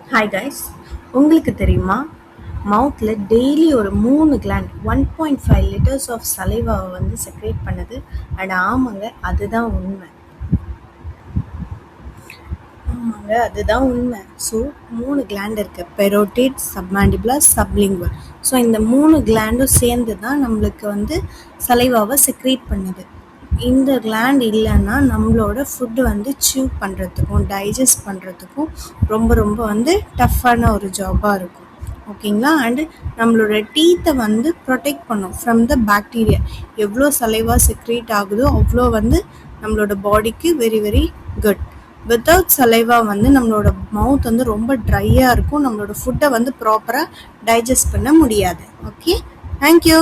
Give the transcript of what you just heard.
Hi guys, உங்களுக்கு தெரியுமா மவுத்தில் daily ஒரு 3 கிளாண்ட் 1.5 லிட்டர்ஸ் ஆஃப் சலைவாவை வந்து செக்ரேட் பண்ணுது. அண்ட் ஆமாங்க, அதுதான் உண்மை. ஸோ 3 கிளாண்ட் இருக்குது: பெரோட்டிட், சப்மாண்டிபுலர், சப்லிங்குவல். ஸோ இந்த 3 கிளாண்டும் சேர்ந்து தான் நம்மளுக்கு வந்து சலைவாவை செக்ரேட் பண்ணுது. இந்த கிளாண்ட் இல்லைன்னா நம்மளோட ஃபுட்டு வந்து சீவ் பண்ணுறதுக்கும் டைஜஸ்ட் பண்ணுறதுக்கும் ரொம்ப ரொம்ப வந்து டஃப்பான ஒரு ஜாபாக இருக்கும். ஓகேங்களா? அண்டு நம்மளோட டீத்தை வந்து ப்ரொடெக்ட் பண்ணும் ஃப்ரம் த பாக்டீரியா. எவ்வளோ சலைவா செக்ரேட் ஆகுதோ அவ்வளோ வந்து நம்மளோட பாடிக்கு very very good. Without saliva வந்து நம்மளோட மவுத் வந்து ரொம்ப ட்ரையாக இருக்கும். நம்மளோட ஃபுட்டை வந்து ப்ராப்பராக டைஜஸ்ட் பண்ண முடியாது. Okay, thank you.